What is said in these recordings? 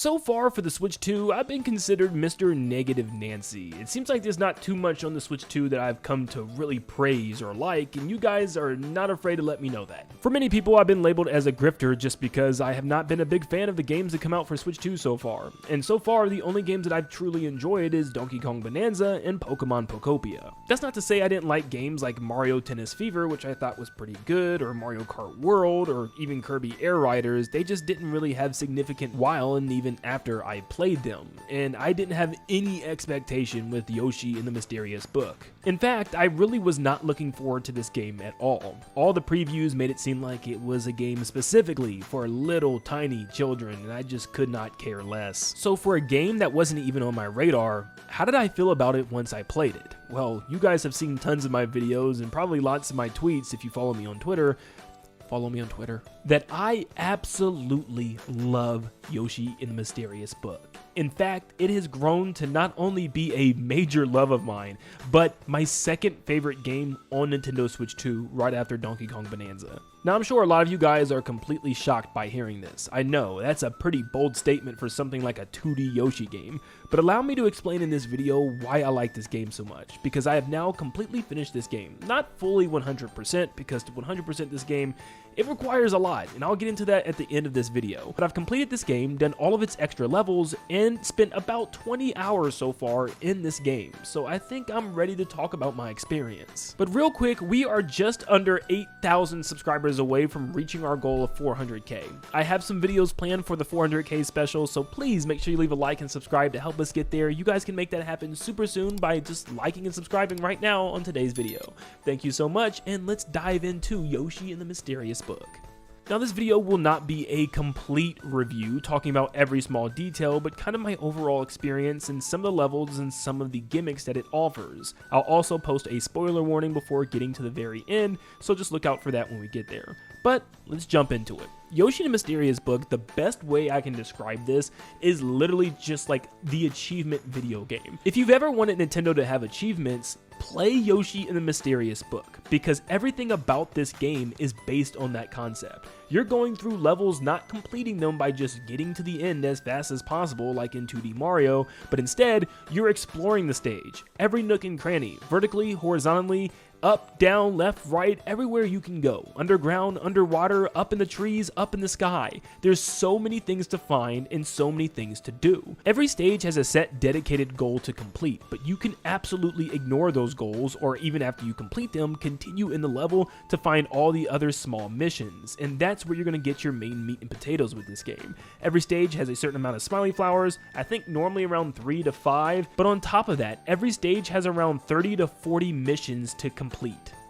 So far for the Switch 2, I've been considered Mr. Negative Nancy. It seems like there's not too much on the Switch 2 that I've come to really praise or like, and you guys are not afraid to let me know that. For many people, I've been labeled as a grifter just because I have not been a big fan of the games that come out for Switch 2 so far. And so far, the only games that I've truly enjoyed is Donkey Kong Bonanza and Pokemon Pokopia. That's not to say I didn't like games like Mario Tennis Fever, which I thought was pretty good, or Mario Kart World, or even Kirby Air Riders. They just didn't really have significant while and even after I played them, and I didn't have any expectation with Yoshi and the Mysterious Book. In fact, I really was not looking forward to this game at all. All the previews made it seem like it was a game specifically for little tiny children, and I just could not care less. So for a game that wasn't even on my radar, how did I feel about it once I played it? Well, you guys have seen tons of my videos and probably lots of my tweets if you follow me on Twitter, that I absolutely love Yoshi in the Mysterious Book. In fact, it has grown to not only be a major love of mine, but my second favorite game on Nintendo Switch 2 right after Donkey Kong Bonanza. Now, I'm sure a lot of you guys are completely shocked by hearing this. I know, that's a pretty bold statement for something like a 2D Yoshi game, but allow me to explain in this video why I like this game so much, because I have now completely finished this game. Not fully 100%, because to 100% this game, it requires a lot, and I'll get into that at the end of this video. But I've completed this game, done all of its extra levels, and spent about 20 hours so far in this game, so I think I'm ready to talk about my experience. But real quick, we are just under 8,000 subscribers away from reaching our goal of 400k. I have some videos planned for the 400k special, so please make sure you leave a like and subscribe to help us get there. You guys can make that happen super soon by just liking and subscribing right now on today's video. Thank you so much, and let's dive into Yoshi and the Mysterious Book. Now, this video will not be a complete review talking about every small detail, but kind of my overall experience and some of the levels and some of the gimmicks that it offers. I'll also post a spoiler warning before getting to the very end, so just look out for that when we get there. But let's jump into it. Yoshi and the Mysterious Book, the best way I can describe this is literally just like the achievement video game. If you've ever wanted Nintendo to have achievements, play Yoshi and the Mysterious Book, because everything about this game is based on that concept. You're going through levels, not completing them by just getting to the end as fast as possible like in 2D Mario, but instead, you're exploring the stage, every nook and cranny, vertically, horizontally, up, down, left, right, everywhere you can go. Underground, underwater, up in the trees, up in the sky. There's so many things to find and so many things to do. Every stage has a set dedicated goal to complete, but you can absolutely ignore those goals, or even after you complete them, continue in the level to find all the other small missions. And that's where you're going to get your main meat and potatoes with this game. Every stage has a certain amount of smiley flowers, I think normally around 3 to 5, but on top of that, every stage has around 30 to 40 missions to complete.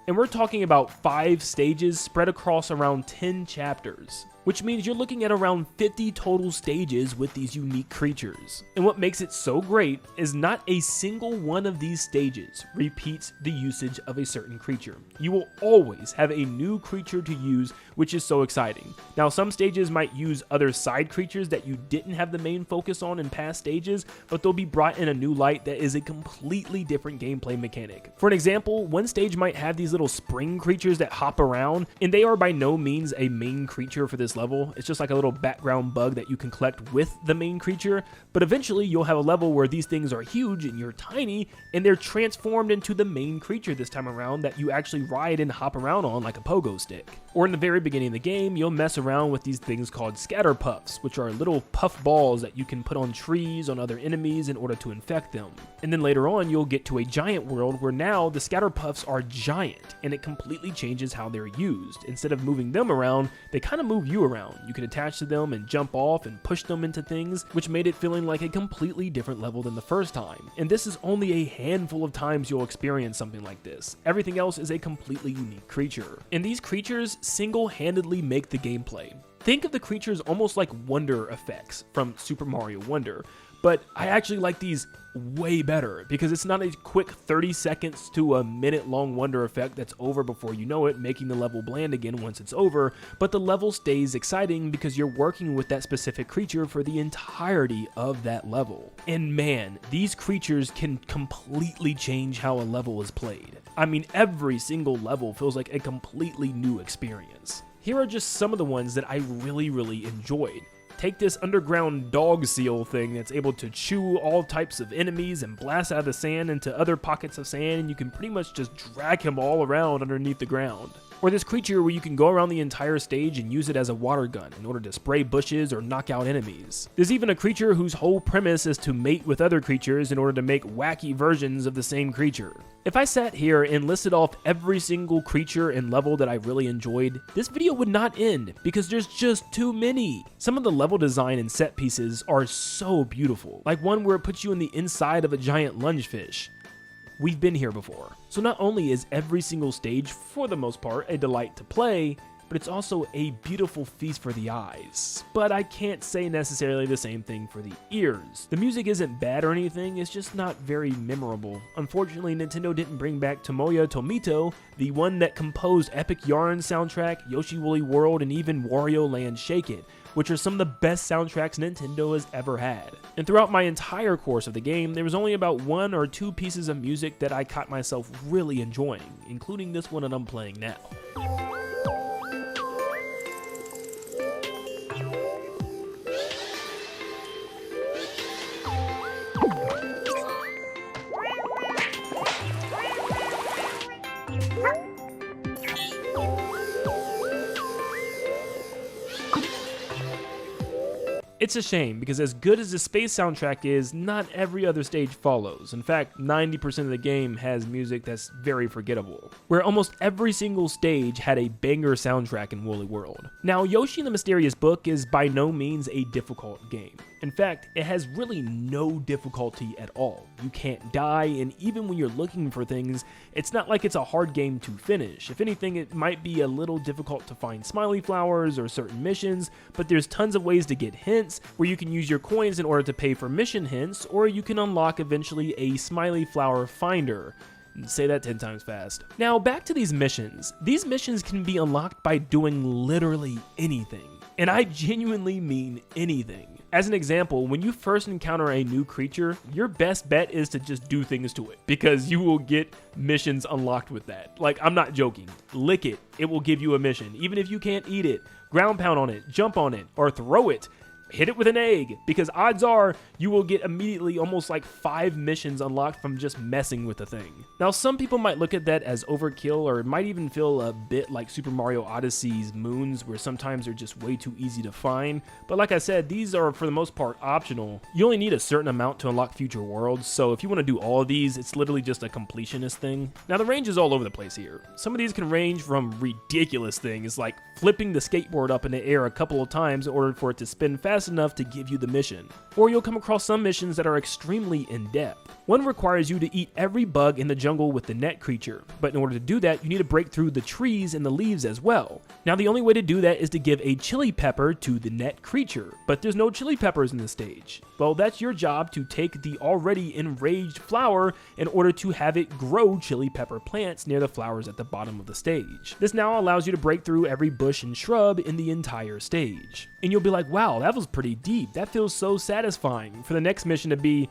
And we're talking about 5 stages spread across around 10 chapters, which means you're looking at around 50 total stages with these unique creatures. And what makes it so great is not a single one of these stages repeats the usage of a certain creature. You will always have a new creature to use, which is so exciting. Now, some stages might use other side creatures that you didn't have the main focus on in past stages, but they'll be brought in a new light that is a completely different gameplay mechanic. For an example, one stage might have these little spring creatures that hop around, and they are by no means a main creature for this level. It's just like a little background bug that you can collect with the main creature, but eventually you'll have a level where these things are huge and you're tiny, and they're transformed into the main creature this time around that you actually ride and hop around on like a pogo stick. Or in the very beginning of the game, you'll mess around with these things called scatter puffs, which are little puff balls that you can put on trees, on other enemies in order to infect them. And then later on, you'll get to a giant world where now the scatter puffs are giant, and it completely changes how they're used. Instead of moving them around, they kind of move you around. You can attach to them and jump off and push them into things, which made it feeling like a completely different level than the first time. And this is only a handful of times you'll experience something like this. Everything else is a completely unique creature. And these creatures single-handedly make the gameplay. Think of the creatures almost like wonder effects from Super Mario Wonder, but I actually like these way better because it's not a quick 30 seconds to a minute long wonder effect that's over before you know it, making the level bland again once it's over, but the level stays exciting because you're working with that specific creature for the entirety of that level. And man, these creatures can completely change how a level is played. I mean, every single level feels like a completely new experience. Here are just some of the ones that I really enjoyed. take this underground dog seal thing that's able to chew all types of enemies and blast out of the sand into other pockets of sand, and you can pretty much just drag him all around underneath the ground. Or this creature where you can go around the entire stage and use it as a water gun in order to spray bushes or knock out enemies. There's even a creature whose whole premise is to mate with other creatures in order to make wacky versions of the same creature. If I sat here and listed off every single creature and level that I really enjoyed, this video would not end because there's just too many. Some of the level design and set pieces are so beautiful, like one where it puts you in the inside of a giant lungfish. We've been here before. So not only is every single stage, for the most part, a delight to play, but it's also a beautiful feast for the eyes. But I can't say necessarily the same thing for the ears. The music isn't bad or anything, it's just not very memorable. Unfortunately, Nintendo didn't bring back Tomoya Tomito, the one that composed Epic Yarn soundtrack, Yoshi Woolly World, and even Wario Land Shake It, which are some of the best soundtracks Nintendo has ever had. And throughout my entire course of the game, there was only about 1 or 2 pieces of music that I caught myself really enjoying, including this one that I'm playing now. It's a shame, because as good as the space soundtrack is, not every other stage follows. In fact, 90% of the game has music that's very forgettable, where almost every single stage had a banger soundtrack in Woolly World. Now, Yoshi and the Mysterious Book is by no means a difficult game. In fact, it has really no difficulty at all. You can't die, and even when you're looking for things, it's not like it's a hard game to finish. If anything, it might be a little difficult to find smiley flowers or certain missions, but there's tons of ways to get hints, where you can use your coins in order to pay for mission hints, or you can unlock eventually a smiley flower finder. Say that 10 times fast. Now, back to these missions. These missions can be unlocked by doing literally anything. And I genuinely mean anything. As an example, when you first encounter a new creature, your best bet is to just do things to it, because you will get missions unlocked with that. Like, I'm not joking. Lick it, it will give you a mission, even if you can't eat it. Ground pound on it, jump on it, or throw it. Hit it with an egg, because odds are you will get immediately almost like 5 missions unlocked from just messing with the thing. Now, some people might look at that as overkill, or it might even feel a bit like Super Mario Odyssey's moons, where sometimes they're just way too easy to find. But like I said, these are for the most part optional. You only need a certain amount to unlock future worlds, so if you want to do all of these, it's literally just a completionist thing. Now, the range is all over the place here. Some of these can range from ridiculous things like flipping the skateboard up in the air a couple of times in order for it to spin fast enough to give you the mission. Or you'll come across some missions that are extremely in-depth. One requires you to eat every bug in the jungle with the net creature, but in order to do that, you need to break through the trees and the leaves as well. Now, the only way to do that is to give a chili pepper to the net creature, but there's no chili peppers in this stage. Well, that's your job to take the already enraged flower in order to have it grow chili pepper plants near the flowers at the bottom of the stage. This now allows you to break through every bush and shrub in the entire stage. And you'll be like, wow, that was pretty deep. That feels so satisfying. For the next mission to be,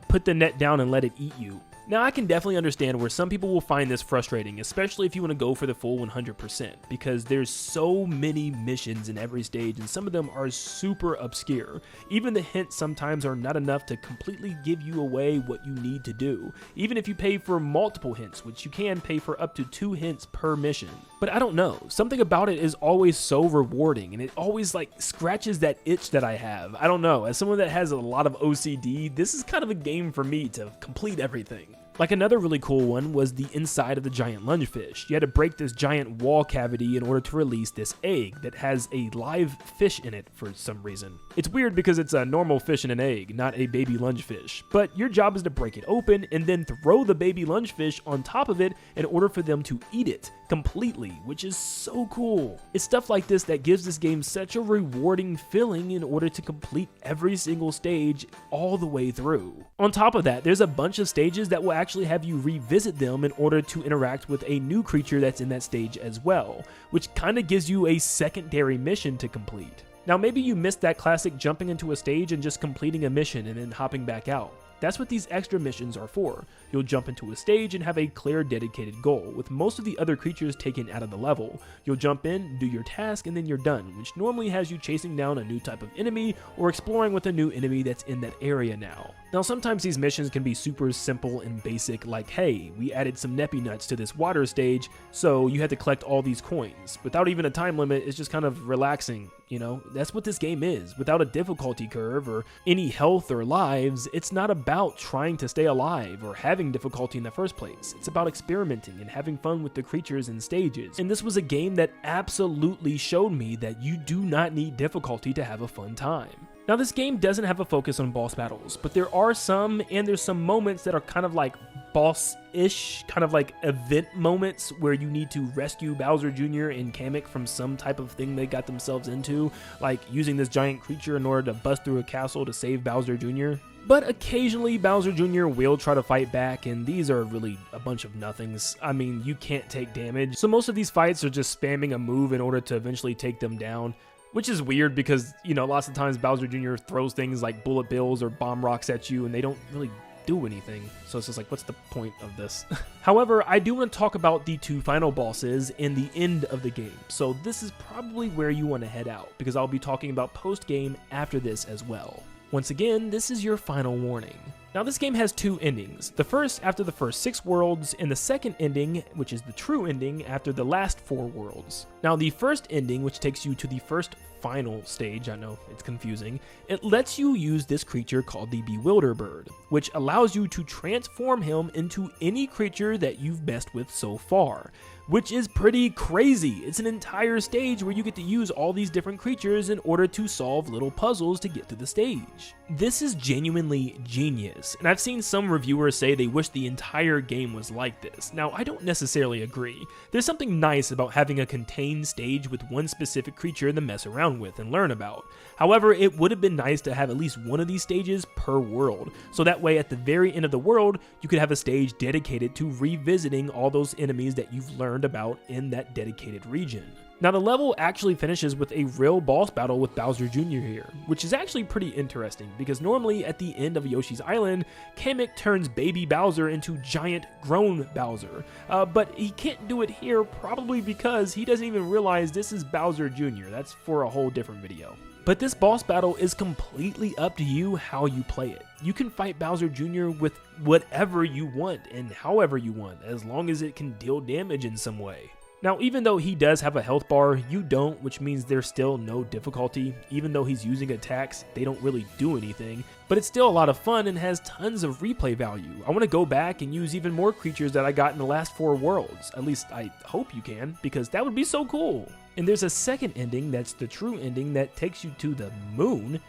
put the net down and let it eat you. Now, I can definitely understand where some people will find this frustrating, especially if you want to go for the full 100%, because there's so many missions in every stage, and some of them are super obscure. Even the hints sometimes are not enough to completely give you away what you need to do, even if you pay for multiple hints, which you can pay for up to 2 hints per mission. But I don't know, something about it is always so rewarding, and it always like scratches that itch that I have. I don't know, as someone that has a lot of OCD, this is kind of a game for me to complete everything. Like, another really cool one was the inside of the giant lungfish. You had to break this giant wall cavity in order to release this egg that has a live fish in it for some reason. It's weird because it's a normal fish in an egg, not a baby lungfish. But your job is to break it open and then throw the baby lungfish on top of it in order for them to eat it completely, which is so cool. It's stuff like this that gives this game such a rewarding feeling in order to complete every single stage all the way through. On top of that, there's a bunch of stages that will actually have you revisit them in order to interact with a new creature that's in that stage as well, which kind of gives you a secondary mission to complete. Now, maybe you missed that classic jumping into a stage and just completing a mission and then hopping back out. That's what these extra missions are for. You'll jump into a stage and have a clear dedicated goal, with most of the other creatures taken out of the level. You'll jump in, do your task, and then you're done, which normally has you chasing down a new type of enemy or exploring with a new enemy that's in that area now. Now sometimes these missions can be super simple and basic, like hey, we added some Neppy nuts to this water stage, so you had to collect all these coins. Without even a time limit, it's just kind of relaxing, you know? That's what this game is. Without a difficulty curve or any health or lives, it's not about trying to stay alive or having difficulty in the first place. It's about experimenting and having fun with the creatures and stages. And this was a game that absolutely showed me that you do not need difficulty to have a fun time. Now this game doesn't have a focus on boss battles, but there are some, and there's some moments that are kind of like boss-ish, kind of like event moments where you need to rescue Bowser Jr. and Kamek from some type of thing they got themselves into, like using this giant creature in order to bust through a castle to save Bowser Jr. But occasionally Bowser Jr. will try to fight back, and these are really a bunch of nothings. I mean, you can't take damage, so most of these fights are just spamming a move in order to eventually take them down. Which is weird because, you know, lots of times Bowser Jr. throws things like bullet bills or bomb rocks at you and they don't really do anything. So it's just like, what's the point of this? However, I do want to talk about the two final bosses in the end of the game. So this is probably where you want to head out because I'll be talking about post-game after this as well. Once again, this is your final warning. Now this game has two endings, the first after the first 6 worlds, and the second ending, which is the true ending, after the last 4 worlds. Now the first ending, which takes you to the first final stage, I know it's confusing, it lets you use this creature called the Bewilder Bird, which allows you to transform him into any creature that you've messed with so far. Which is pretty crazy. It's an entire stage where you get to use all these different creatures in order to solve little puzzles to get through the stage. This is genuinely genius, and I've seen some reviewers say they wish the entire game was like this. Now, I don't necessarily agree. There's something nice about having a contained stage with one specific creature to mess around with and learn about. However, it would have been nice to have at least one of these stages per world, so that way at the very end of the world, you could have a stage dedicated to revisiting all those enemies that you've learned about in that dedicated region. Now the level actually finishes with a real boss battle with Bowser Jr. here, which is actually pretty interesting because normally at the end of Yoshi's Island, Kamek turns baby Bowser into giant grown Bowser, but he can't do it here probably because he doesn't even realize this is Bowser Jr. That's for a whole different video. But this boss battle is completely up to you how you play it. You can fight Bowser Jr. with whatever you want and however you want, as long as it can deal damage in some way. Now, even though he does have a health bar, you don't, which means there's still no difficulty. Even though he's using attacks, they don't really do anything, but it's still a lot of fun and has tons of replay value. I want to go back and use even more creatures that I got in the last 4 worlds. At least I hope you can, because that would be so cool. And there's a second ending that's the true ending that takes you to the moon,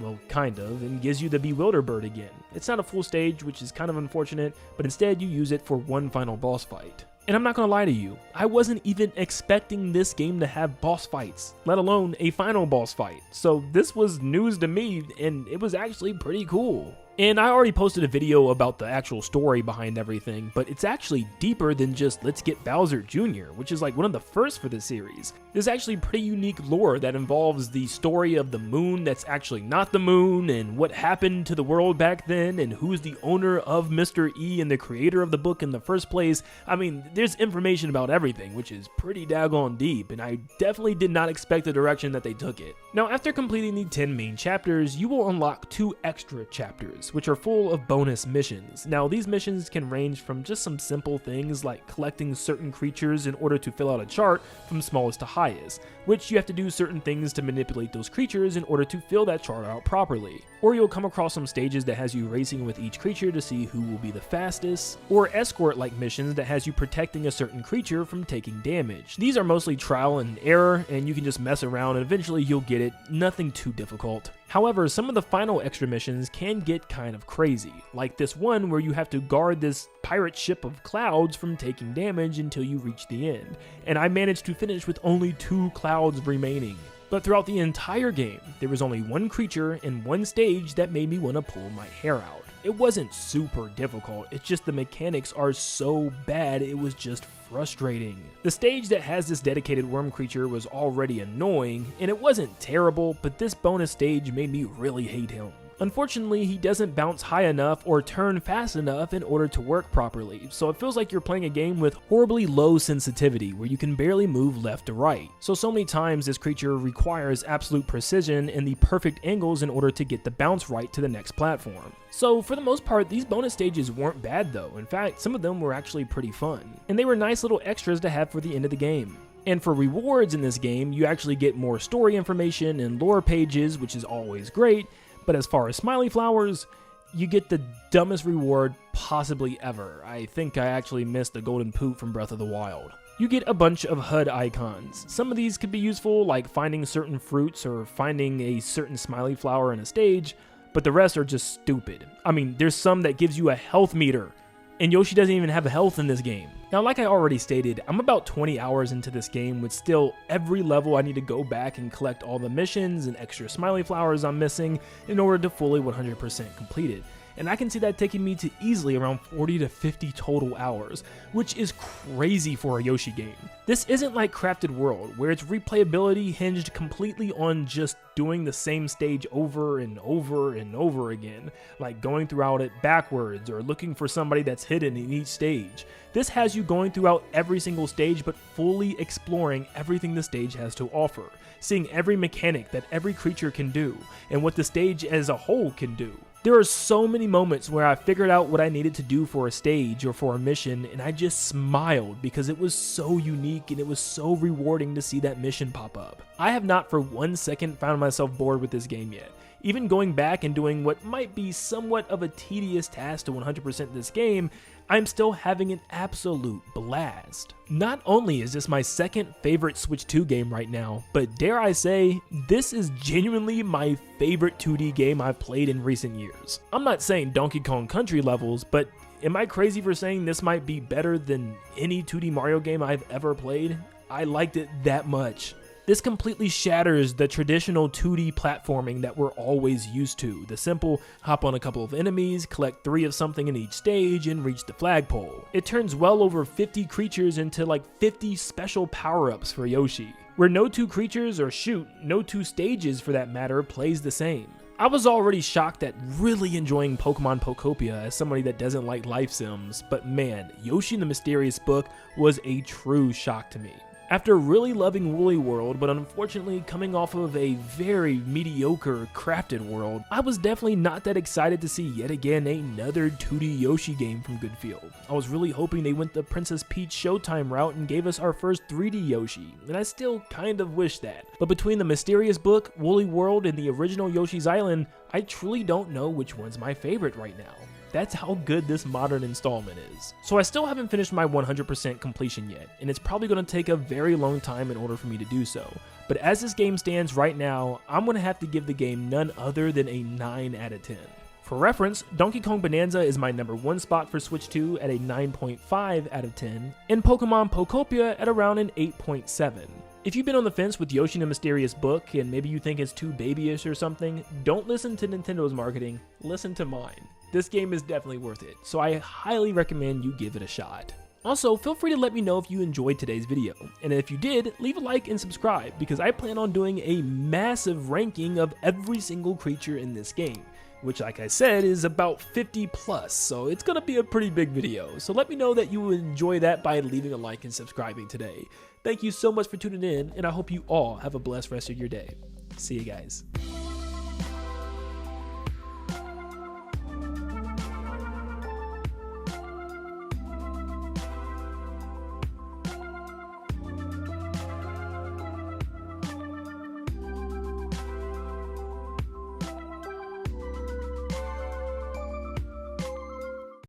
well, kind of, and gives you the Bewilder Bird again. It's not a full stage, which is kind of unfortunate, but instead you use it for one final boss fight. And I'm not gonna lie to you, I wasn't even expecting this game to have boss fights, let alone a final boss fight. So this was news to me, and it was actually pretty cool. And I already posted a video about the actual story behind everything, but it's actually deeper than just let's get Bowser Jr., which is like one of the first for the series. There's actually pretty unique lore that involves the story of the moon that's actually not the moon, and what happened to the world back then, and who's the owner of Mr. E and the creator of the book in the first place. I mean, there's information about everything, which is pretty daggone deep, and I definitely did not expect the direction that they took it. Now, after completing the 10 main chapters, you will unlock 2 extra chapters, which are full of bonus missions. Now, these missions can range from just some simple things like collecting certain creatures in order to fill out a chart from smallest to highest, which you have to do certain things to manipulate those creatures in order to fill that chart out properly. Or you'll come across some stages that has you racing with each creature to see who will be the fastest, or escort-like missions that has you protecting a certain creature from taking damage. These are mostly trial and error, and you can just mess around and eventually you'll get it, nothing too difficult. However, some of the final extra missions can get kind of crazy, like this one where you have to guard this pirate ship of clouds from taking damage until you reach the end, and I managed to finish with only 2 clouds remaining. But throughout the entire game, there was only one creature and one stage that made me want to pull my hair out. It wasn't super difficult, it's just the mechanics are so bad it was just frustrating. The stage that has this dedicated worm creature was already annoying, and it wasn't terrible, but this bonus stage made me really hate him. Unfortunately, he doesn't bounce high enough or turn fast enough in order to work properly, so it feels like you're playing a game with horribly low sensitivity where you can barely move left to right. So many times this creature requires absolute precision and the perfect angles in order to get the bounce right to the next platform. So for the most part, these bonus stages weren't bad though. In fact, some of them were actually pretty fun, and they were nice little extras to have for the end of the game. And for rewards in this game, you actually get more story information and lore pages, which is always great. But as far as smiley flowers, you get the dumbest reward possibly ever. I think I actually missed the golden poop from Breath of the Wild. You get a bunch of HUD icons. Some of these could be useful, like finding certain fruits or finding a certain smiley flower in a stage, but the rest are just stupid. I mean, there's some that gives you a health meter, and Yoshi doesn't even have health in this game. Now, like I already stated, I'm about 20 hours into this game with still every level I need to go back and collect all the missions and extra smiley flowers I'm missing in order to fully 100% complete it. And I can see that taking me to easily around 40 to 50 total hours, which is crazy for a Yoshi game. This isn't like Crafted World, where its replayability hinged completely on just doing the same stage over and over and over again, like going throughout it backwards or looking for somebody that's hidden in each stage. This has you going throughout every single stage but fully exploring everything the stage has to offer, seeing every mechanic that every creature can do, and what the stage as a whole can do. There are so many moments where I figured out what I needed to do for a stage or for a mission, and I just smiled because it was so unique and it was so rewarding to see that mission pop up. I have not for 1 second found myself bored with this game yet. Even going back and doing what might be somewhat of a tedious task to 100% this game, I'm still having an absolute blast. Not only is this my second favorite Switch 2 game right now, but dare I say, this is genuinely my favorite 2D game I've played in recent years. I'm not saying Donkey Kong Country levels, but am I crazy for saying this might be better than any 2D Mario game I've ever played? I liked it that much. This completely shatters the traditional 2D platforming that we're always used to. The simple hop on a couple of enemies, collect 3 of something in each stage, and reach the flagpole. It turns well over 50 creatures into like 50 special power-ups for Yoshi, where no 2 creatures, or shoot, no 2 stages for that matter, plays the same. I was already shocked at really enjoying Pokemon Pokopia as somebody that doesn't like life sims, but man, Yoshi and the Mysterious Book was a true shock to me. After really loving Woolly World, but unfortunately coming off of a very mediocre Crafted World, I was definitely not that excited to see yet again another 2D Yoshi game from Goodfield. I was really hoping they went the Princess Peach Showtime route and gave us our first 3D Yoshi, and I still kind of wish that. But between the Mysterious Book, Woolly World, and the original Yoshi's Island, I truly don't know which one's my favorite right now. That's how good this modern installment is. So I still haven't finished my 100% completion yet, and it's probably going to take a very long time in order for me to do so. But as this game stands right now, I'm going to have to give the game none other than a 9 out of 10. For reference, Donkey Kong Bonanza is my number 1 spot for Switch 2 at a 9.5 out of 10, and Pokemon Pokopia at around an 8.7. If you've been on the fence with Yoshi and the Mysterious Book, and maybe you think it's too babyish or something, don't listen to Nintendo's marketing, listen to mine. This game is definitely worth it, so I highly recommend you give it a shot. Also, feel free to let me know if you enjoyed today's video, and if you did, leave a like and subscribe, because I plan on doing a massive ranking of every single creature in this game, which like I said is about 50 plus, so it's gonna be a pretty big video, so let me know that you enjoy that by leaving a like and subscribing today. Thank you so much for tuning in, and I hope you all have a blessed rest of your day. See you guys.